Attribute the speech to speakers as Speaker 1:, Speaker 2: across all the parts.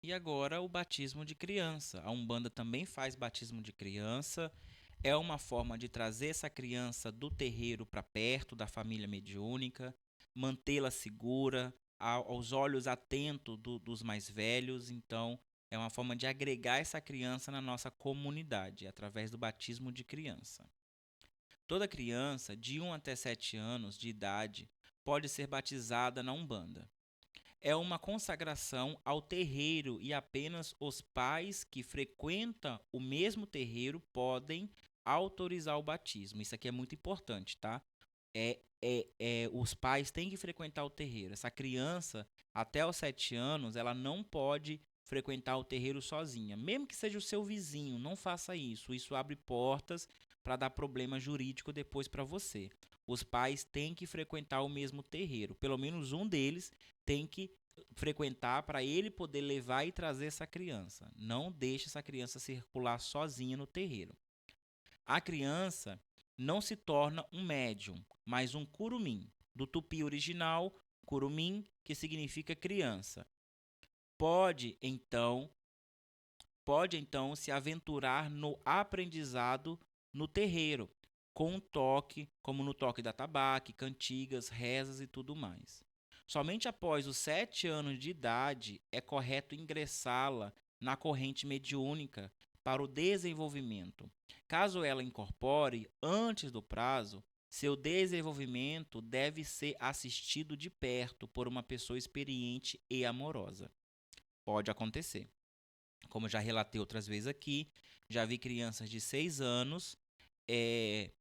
Speaker 1: E agora o batismo de criança. A Umbanda também faz batismo de criança. É uma forma de trazer essa criança do terreiro para perto da família mediúnica, mantê-la segura, aos olhos atentos dos mais velhos. Então, é uma forma de agregar essa criança na nossa comunidade, através do batismo de criança. Toda criança de 1 até 7 anos de idade pode ser batizada na Umbanda. É uma consagração ao terreiro e apenas os pais que frequentam o mesmo terreiro podem autorizar o batismo. Isso aqui é muito importante, tá? Os pais têm que frequentar o terreiro. Essa criança, até os 7 anos, ela não pode frequentar o terreiro sozinha. Mesmo que seja o seu vizinho, não faça isso. Isso abre portas para dar problema jurídico depois para você. Os pais têm que frequentar o mesmo terreiro. Pelo menos um deles tem que frequentar para ele poder levar e trazer essa criança. Não deixe essa criança circular sozinha no terreiro. A criança não se torna um médium, mas um curumim, do tupi original, curumim, que significa criança. Pode então, pode então se aventurar no aprendizado no terreiro, com um toque, como no toque da tabaque, cantigas, rezas e tudo mais. Somente após os 7 anos de idade é correto ingressá-la na corrente mediúnica para o desenvolvimento. Caso ela incorpore antes do prazo, seu desenvolvimento deve ser assistido de perto por uma pessoa experiente e amorosa. Pode acontecer. Como já relatei outras vezes aqui, já vi crianças de 6 anos é,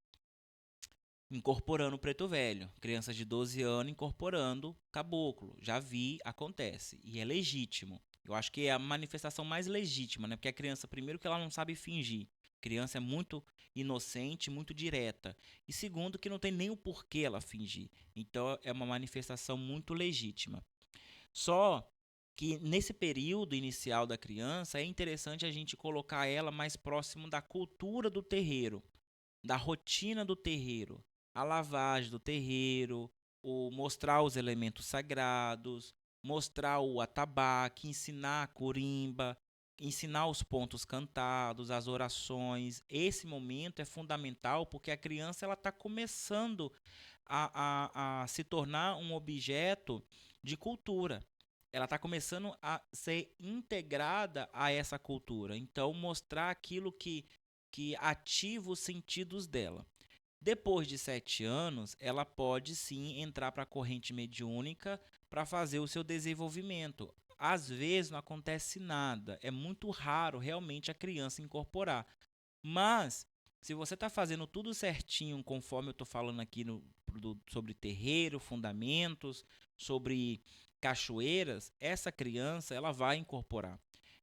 Speaker 1: incorporando preto velho, crianças de 12 anos incorporando caboclo. Já vi, acontece. E é legítimo. Eu acho que é a manifestação mais legítima, né? Porque a criança, primeiro, que ela não sabe fingir. A criança é muito inocente, muito direta. E segundo, que não tem nem o porquê ela fingir. Então é uma manifestação muito legítima. Só que nesse período inicial da criança é interessante a gente colocar ela mais próximo da cultura do terreiro, da rotina do terreiro, a lavagem do terreiro, o mostrar os elementos sagrados, mostrar o atabaque, ensinar a corimba, ensinar os pontos cantados, as orações. Esse momento é fundamental porque a criança ela está começando a se tornar um objeto de cultura. Ela está começando a ser integrada a essa cultura. Então, mostrar aquilo que ativa os sentidos dela. Depois de 7 anos, ela pode sim entrar para a corrente mediúnica para fazer o seu desenvolvimento. Às vezes não acontece nada, é muito raro realmente a criança incorporar. Mas, se você está fazendo tudo certinho, conforme eu estou falando aqui sobre terreiro, fundamentos, sobre cachoeiras, essa criança ela vai incorporar.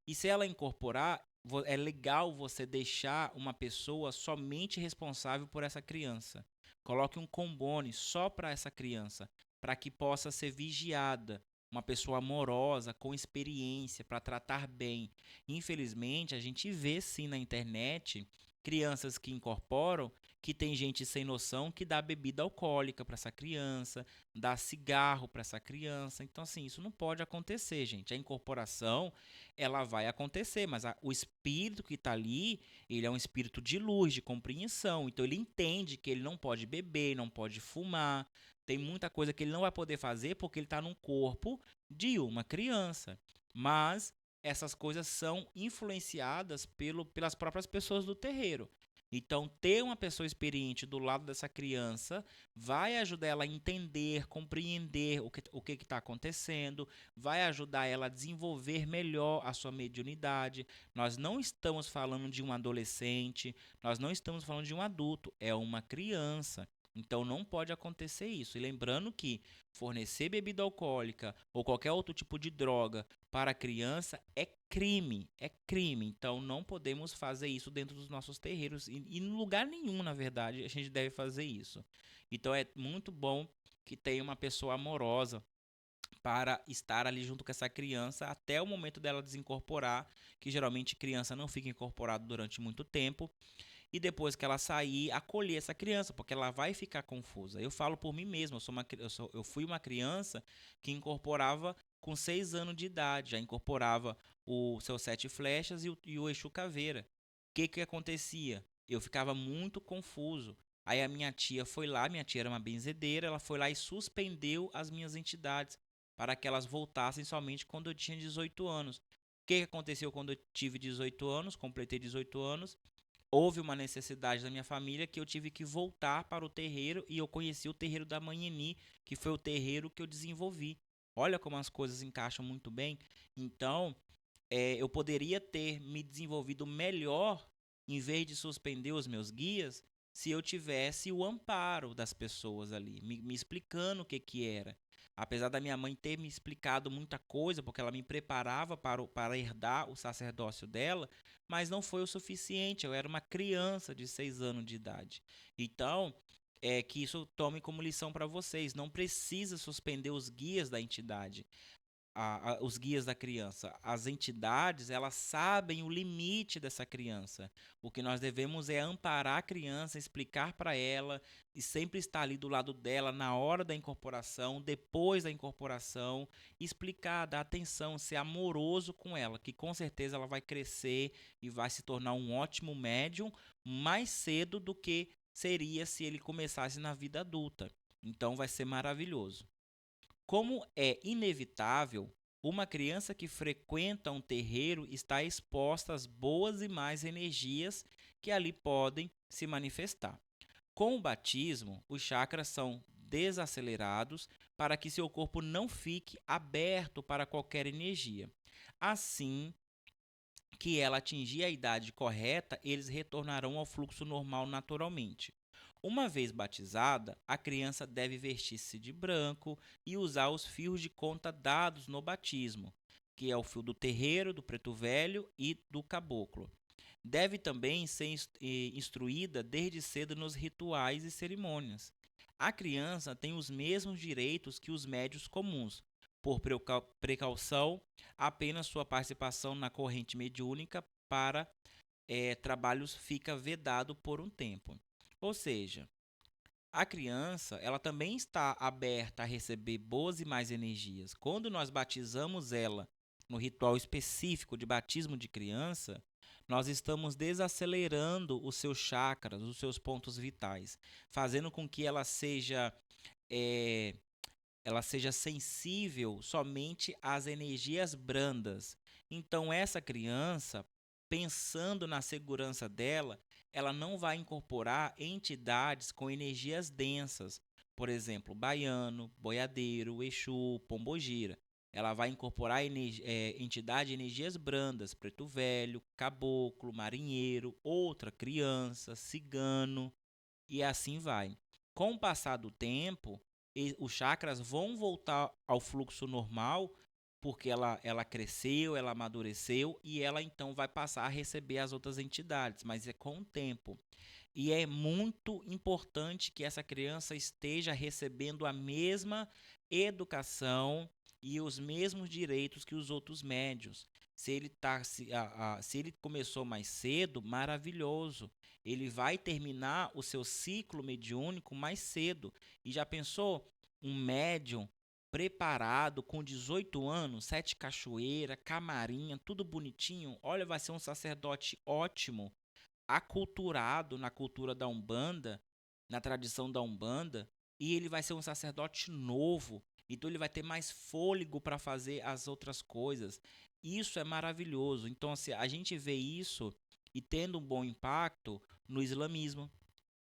Speaker 1: E se ela incorporar, é legal você deixar uma pessoa somente responsável por essa criança. Coloque um combone só para essa criança, para que possa ser vigiada. Uma pessoa amorosa, com experiência, para tratar bem. Infelizmente, a gente vê sim na internet crianças que incorporam que tem gente sem noção que dá bebida alcoólica para essa criança, dá cigarro para essa criança. Então, assim, isso não pode acontecer, gente. A incorporação, ela vai acontecer, mas o espírito que está ali, ele é um espírito de luz, de compreensão. Então, ele entende que ele não pode beber, não pode fumar. Tem muita coisa que ele não vai poder fazer porque ele está num corpo de uma criança. Mas essas coisas são influenciadas pelas próprias pessoas do terreiro. Então, ter uma pessoa experiente do lado dessa criança vai ajudar ela a entender, compreender o que está acontecendo, vai ajudar ela a desenvolver melhor a sua mediunidade. Nós não estamos falando de um adolescente, nós não estamos falando de um adulto, é uma criança. Então não pode acontecer isso. E lembrando que fornecer bebida alcoólica ou qualquer outro tipo de droga para a criança é crime, é crime. Então não podemos fazer isso dentro dos nossos terreiros e em lugar nenhum, na verdade, a gente deve fazer isso. Então é muito bom que tenha uma pessoa amorosa para estar ali junto com essa criança até o momento dela desincorporar, que geralmente criança não fica incorporada durante muito tempo, e depois que ela sair, acolher essa criança, porque ela vai ficar confusa. Eu falo por mim mesmo, eu fui uma criança que incorporava com 6 anos de idade, já incorporava o seus 7 flechas e o Exu Caveira. O que que acontecia? Eu ficava muito confuso. Aí a minha tia foi lá, minha tia era uma benzedeira, ela foi lá e suspendeu as minhas entidades para que elas voltassem somente quando eu tinha 18 anos. O que que aconteceu quando eu tive 18 anos, completei 18 anos? Houve uma necessidade da minha família que eu tive que voltar para o terreiro e eu conheci o terreiro da Manheni, que foi o terreiro que eu desenvolvi. Olha como as coisas encaixam muito bem. Então, eu poderia ter me desenvolvido melhor em vez de suspender os meus guias se eu tivesse o amparo das pessoas ali, me explicando o que que era. Apesar da minha mãe ter me explicado muita coisa, porque ela me preparava para herdar o sacerdócio dela, mas não foi o suficiente. Eu era uma criança de 6 anos de idade. Então, que isso tome como lição para vocês. Não precisa suspender os guias da entidade, os guias da criança. As entidades, elas sabem o limite dessa criança. O que nós devemos é amparar a criança, explicar para ela e sempre estar ali do lado dela na hora da incorporação, depois da incorporação, explicar, dar atenção, ser amoroso com ela, que com certeza ela vai crescer e vai se tornar um ótimo médium mais cedo do que seria se ele começasse na vida adulta. Então vai ser maravilhoso. Como é inevitável, uma criança que frequenta um terreiro está exposta às boas e más energias que ali podem se manifestar. Com o batismo, os chakras são desacelerados para que seu corpo não fique aberto para qualquer energia. Assim que ela atingir a idade correta, eles retornarão ao fluxo normal naturalmente. Uma vez batizada, a criança deve vestir-se de branco e usar os fios de conta dados no batismo, que é o fio do terreiro, do preto velho e do caboclo. Deve também ser instruída desde cedo nos rituais e cerimônias. A criança tem os mesmos direitos que os médios comuns. Por precaução, apenas sua participação na corrente mediúnica para trabalhos fica vedado por um tempo. Ou seja, a criança, ela também está aberta a receber boas e mais energias. Quando nós batizamos ela no ritual específico de batismo de criança, nós estamos desacelerando os seus chakras, os seus pontos vitais, fazendo com que eh, ela seja sensível somente às energias brandas. Então, essa criança, pensando na segurança dela, ela não vai incorporar entidades com energias densas, por exemplo, baiano, boiadeiro, exu, pombogira. Ela vai incorporar entidade de energias brandas, preto velho, caboclo, marinheiro, outra criança, cigano, e assim vai. Com o passar do tempo, os chakras vão voltar ao fluxo normal, porque ela cresceu, ela amadureceu e ela então vai passar a receber as outras entidades, mas é com o tempo. E é muito importante que essa criança esteja recebendo a mesma educação e os mesmos direitos que os outros médios. Se ele começou mais cedo, maravilhoso. Ele vai terminar o seu ciclo mediúnico mais cedo. E já pensou um médium preparado com 18 anos, 7 cachoeira, camarinha, tudo bonitinho? Olha, vai ser um sacerdote ótimo, aculturado na cultura da Umbanda, na tradição da Umbanda, e ele vai ser um sacerdote novo. Então ele vai ter mais fôlego para fazer as outras coisas. Isso é maravilhoso. Então, assim, a gente vê isso e tendo um bom impacto no islamismo,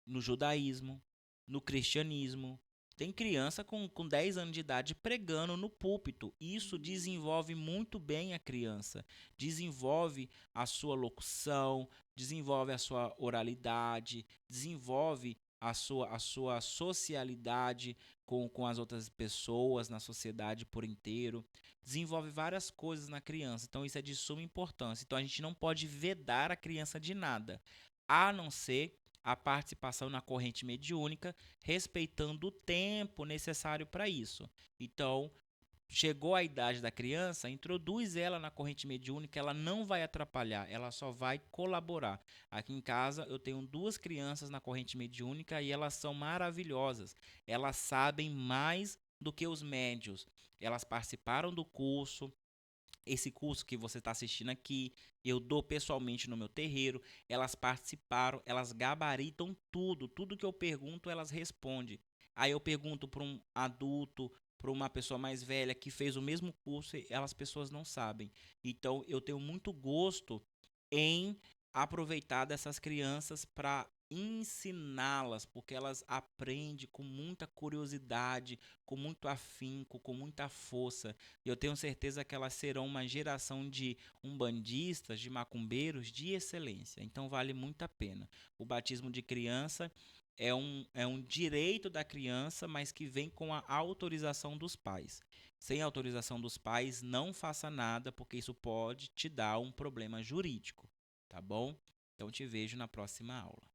Speaker 1: no judaísmo, no cristianismo. Tem criança com 10 anos de idade pregando no púlpito. Isso desenvolve muito bem a criança. Desenvolve a sua locução, desenvolve a sua oralidade, desenvolve a sua socialidade com as outras pessoas na sociedade por inteiro. Desenvolve várias coisas na criança. Então, isso é de suma importância. Então, a gente não pode vedar a criança de nada, a não ser a participação na corrente mediúnica, respeitando o tempo necessário para isso. Então, chegou a idade da criança, introduz ela na corrente mediúnica, ela não vai atrapalhar, ela só vai colaborar. Aqui em casa eu tenho 2 crianças na corrente mediúnica e elas são maravilhosas. Elas sabem mais do que os médios. Elas participaram do curso. Esse curso que você está assistindo aqui, eu dou pessoalmente no meu terreiro. Elas participaram, elas gabaritam tudo. Tudo que eu pergunto, elas respondem. Aí eu pergunto para um adulto, para uma pessoa mais velha que fez o mesmo curso, e elas pessoas não sabem. Então eu tenho muito gosto em aproveitar dessas crianças para ensiná-las, porque elas aprendem com muita curiosidade, com muito afinco, com muita força. E eu tenho certeza que elas serão uma geração de umbandistas, de macumbeiros de excelência. Então vale muito a pena. O batismo de criança é um direito da criança, mas que vem com a autorização dos pais. Sem autorização dos pais, não faça nada, porque isso pode te dar um problema jurídico, tá bom? Então te vejo na próxima aula.